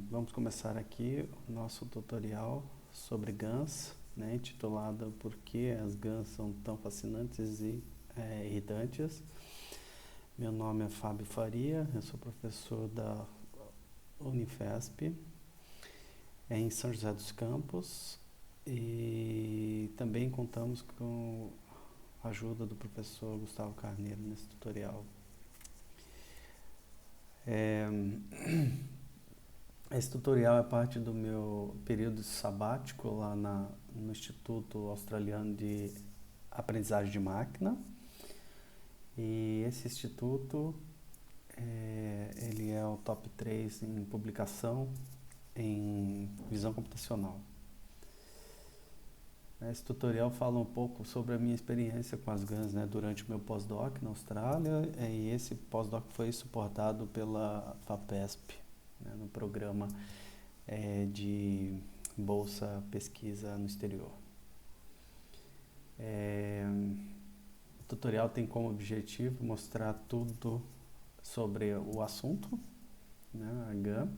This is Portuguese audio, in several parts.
Vamos começar aqui o nosso tutorial sobre GANs, né, intitulado Por que as GANs são tão fascinantes e irritantes. Meu nome é Fábio Faria, eu sou professor da Unifesp, em São José dos Campos, e também contamos com a ajuda do professor Gustavo Carneiro nesse tutorial. Esse tutorial é parte do meu período sabático lá no Instituto Australiano de Aprendizagem de Máquina. E esse instituto, ele é o top 3 em publicação em visão computacional. Esse tutorial fala um pouco sobre a minha experiência com as GANs, né, durante o meu pós-doc na Austrália, e esse pós-doc foi suportado pela FAPESP, né, no programa de bolsa pesquisa no exterior. O tutorial tem como objetivo mostrar tudo sobre o assunto, né, a GAN,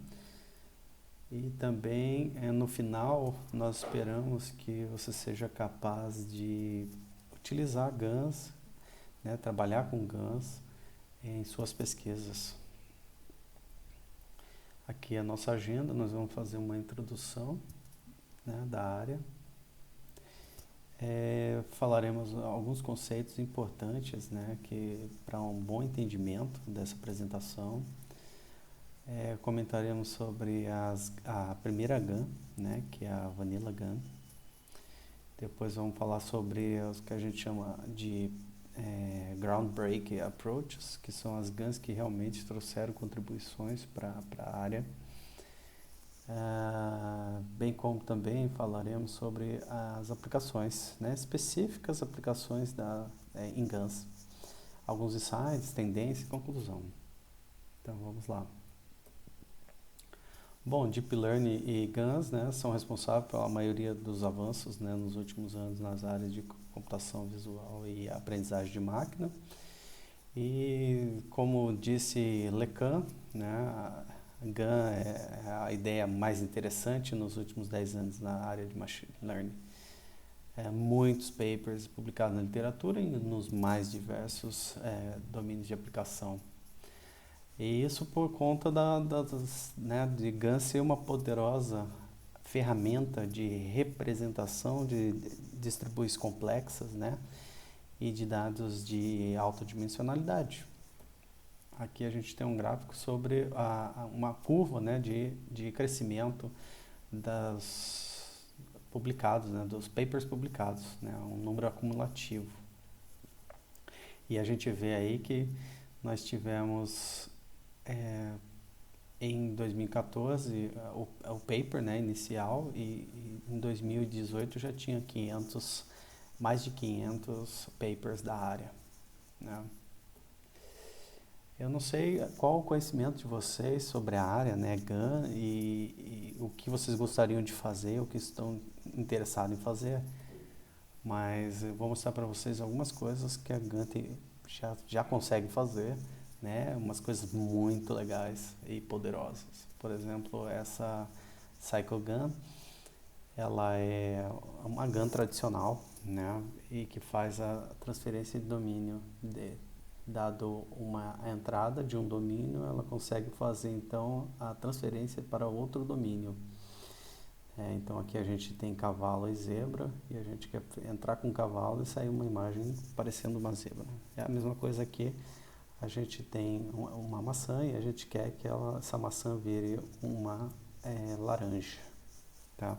e também no final nós esperamos que você seja capaz de utilizar GANs, né, trabalhar com GANs em suas pesquisas. Aqui é a nossa agenda, nós vamos fazer uma introdução, né, da área. Falaremos alguns conceitos importantes, né, que para um bom entendimento dessa apresentação. Comentaremos sobre a primeira GAN, né, que é a Vanilla GAN. Depois vamos falar sobre os que a gente chama de groundbreaking approaches, que são as GANs que realmente trouxeram contribuições para a área. Bem como também falaremos sobre as aplicações, né, específicas aplicações em GANs. Alguns insights, tendência e conclusão. Então vamos lá. Bom, Deep Learning e GANs, né, são responsáveis pela maioria dos avanços, né, nos últimos anos nas áreas de computação visual e aprendizagem de máquina. E como disse Lecan, né, a GAN é a ideia mais interessante nos últimos 10 anos na área de Machine Learning. Muitos papers publicados na literatura e nos mais diversos domínios de aplicação. E isso por conta de GAN ser uma poderosa ferramenta de representação de distribuições complexas, né, e de dados de alta dimensionalidade. Aqui a gente tem um gráfico sobre uma curva, né, de crescimento publicados, né, dos papers publicados, né, um número acumulativo. E a gente vê aí que nós tivemos em 2014 o paper, né, inicial, e em 2018 já tinha mais de 500 papers da área, né. Eu não sei qual o conhecimento de vocês sobre a área, né, GAN, e o que vocês gostariam de fazer, o que estão interessados em fazer, mas eu vou mostrar para vocês algumas coisas que a GAN já consegue fazer, né, umas coisas muito legais e poderosas. Por exemplo, essa Cycle GAN, ela é uma GAN tradicional, né, e que faz a transferência de domínio dado uma entrada de um domínio, ela consegue fazer então a transferência para outro domínio. Então aqui a gente tem cavalo e zebra, e a gente quer entrar com o cavalo e sair uma imagem parecendo uma zebra. É a mesma coisa aqui, a gente tem uma maçã e a gente quer que essa maçã vire uma laranja. Tá?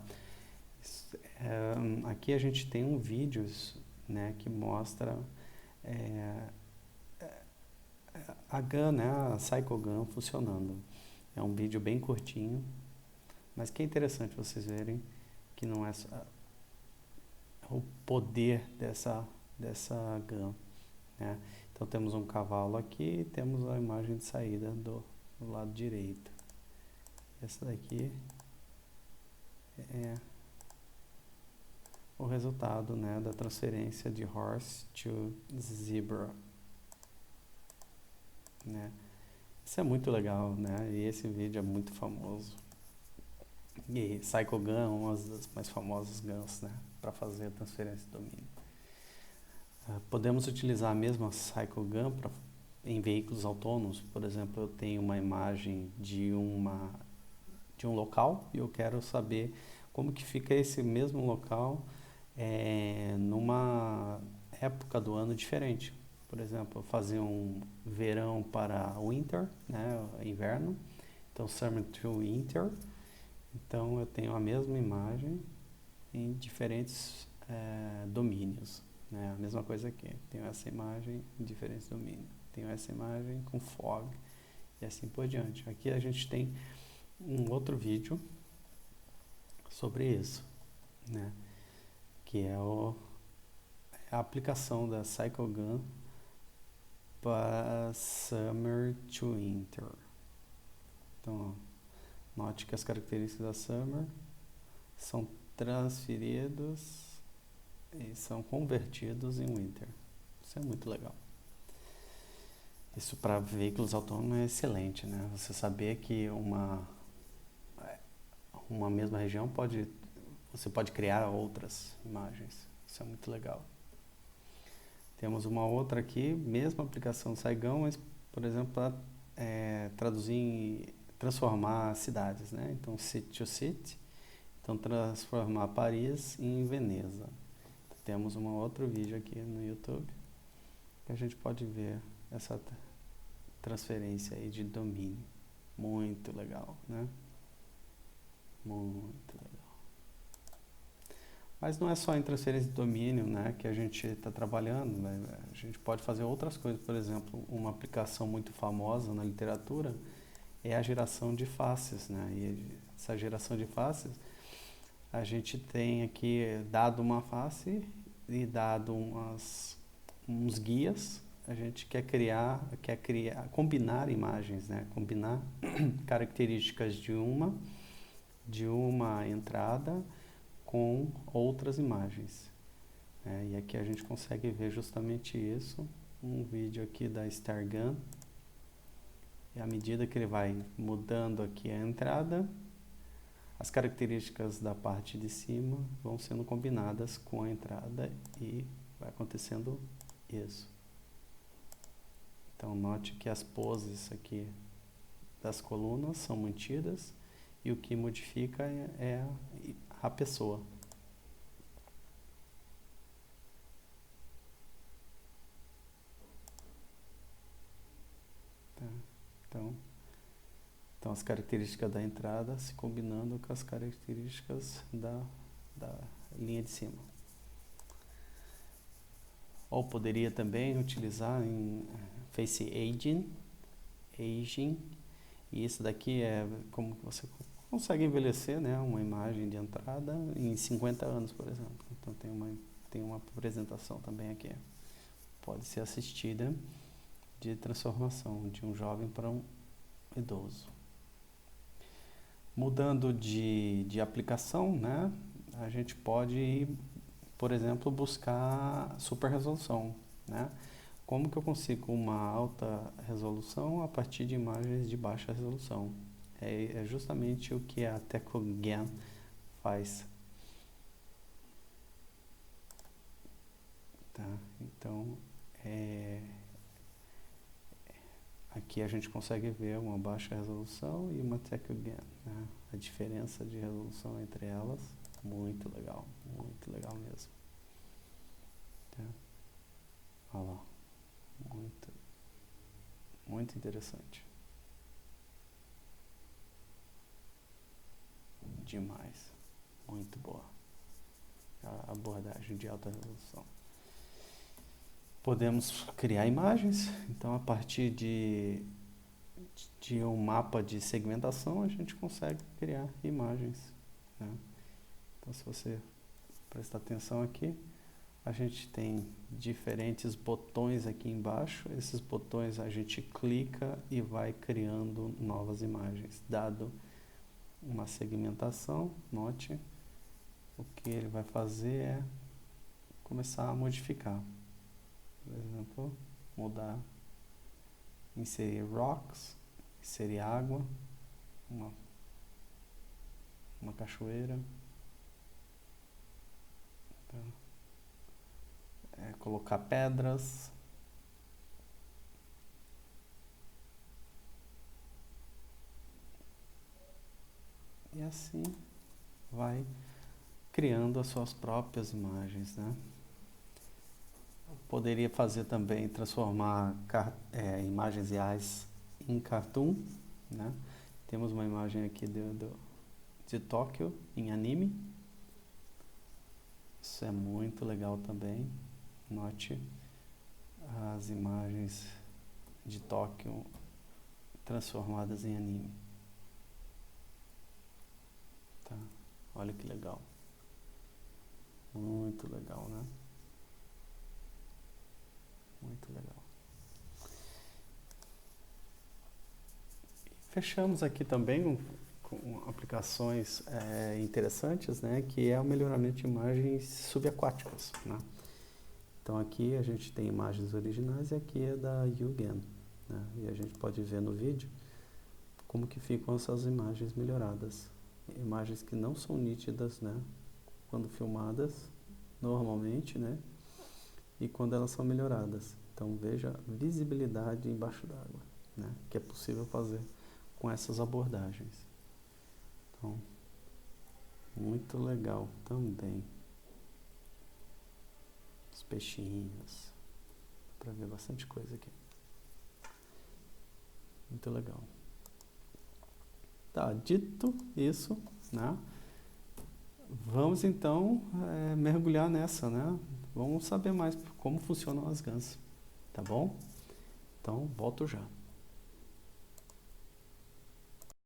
Aqui a gente tem um vídeo, né, que mostra a GAN, né, a Cycle GAN funcionando. É um vídeo bem curtinho, mas que é interessante vocês verem que não é só o poder dessa GAN, né? Então temos um cavalo aqui e temos a imagem de saída do lado direito. Essa daqui é o resultado, né, da transferência de horse to zebra, né? Isso é muito legal, né? E esse vídeo é muito famoso. E CycleGun é uma das mais famosas GUNs, né? Para fazer a transferência de domínio. Podemos utilizar a mesma CycleGun em veículos autônomos. Por exemplo, eu tenho uma imagem de um local e eu quero saber como que fica esse mesmo local numa época do ano diferente. Por exemplo, fazer um verão para winter, né, inverno. Então, summer to winter. Então, eu tenho a mesma imagem em diferentes domínios. Né? A mesma coisa aqui. Tenho essa imagem em diferentes domínios. Tenho essa imagem com fog e assim por diante. Aqui a gente tem um outro vídeo sobre isso, né? Que é a aplicação da CycleGun para Summer to Winter. Então, ó, note que as características da Summer são transferidos e são convertidos em Winter. Isso é muito legal. Isso para veículos autônomos é excelente, né? Você saber que uma mesma região você pode criar outras imagens. Isso é muito legal. Temos uma outra aqui, mesma aplicação do Saigão, mas, por exemplo, para transformar cidades, né? Então, city to city. Então, transformar Paris em Veneza. Então, temos um outro vídeo aqui no YouTube que a gente pode ver essa transferência aí de domínio. Muito legal, né? Muito legal. Mas não é só em transferência de domínio, né, que a gente está trabalhando, né? A gente pode fazer outras coisas. Por exemplo, uma aplicação muito famosa na literatura é a geração de faces, né? E essa geração de faces, a gente tem aqui dado uma face e dado uns guias. A gente quer combinar imagens, né? Combinar características de uma entrada com outras imagens. E aqui a gente consegue ver justamente isso. Um vídeo aqui da StarGun. E à medida que ele vai mudando aqui a entrada, as características da parte de cima vão sendo combinadas com a entrada e vai acontecendo isso. Então note que as poses aqui das colunas são mantidas e o que modifica é a pessoa. Tá? Então as características da entrada se combinando com as características da linha de cima. Ou poderia também utilizar em Face Aging, e isso daqui é como você consegue envelhecer, né, uma imagem de entrada em 50 anos, por exemplo. Então tem uma apresentação também aqui. Pode ser assistida de transformação de um jovem para um idoso. Mudando de aplicação, né, a gente pode, por exemplo, buscar super resolução, né? Como que eu consigo uma alta resolução a partir de imagens de baixa resolução? É justamente o que a CycleGun faz. Tá? Então, aqui a gente consegue ver uma baixa resolução e uma CycleGun, né? A diferença de resolução entre elas, muito legal mesmo. Tá? Olha lá, muito interessante. Demais, muito boa a abordagem de alta resolução. Podemos criar imagens, então a partir de um mapa de segmentação a gente consegue criar imagens, né? Então se você prestar atenção aqui, a gente tem diferentes botões aqui embaixo. Esses botões a gente clica e vai criando novas imagens, dado uma segmentação. Note, o que ele vai fazer é começar a modificar. Por exemplo, inserir rocks, que seria água, uma, uma cachoeira. Tá? Colocar pedras. E assim vai criando as suas próprias imagens, né? Poderia fazer também, transformar imagens reais em cartoon, né? Temos uma imagem aqui de Tóquio em anime. Isso é muito legal também. Note as imagens de Tóquio transformadas em anime. Tá? Olha que legal. Muito legal, né? Muito legal. Fechamos aqui também com aplicações interessantes, né? Que é o melhoramento de imagens subaquáticas, né? Então aqui a gente tem imagens originais e aqui é da YouGen, né? E a gente pode ver no vídeo como que ficam essas imagens melhoradas. Imagens que não são nítidas, né? Quando filmadas normalmente, né? E quando elas são melhoradas. Então veja a visibilidade embaixo d'água, né? Que é possível fazer com essas abordagens. Então, muito legal também. Os peixinhos. Para ver bastante coisa aqui. Muito legal. Tá, dito isso, né? Vamos então mergulhar nessa, né? Vamos saber mais como funcionam as GANs, tá bom? Então, volto já.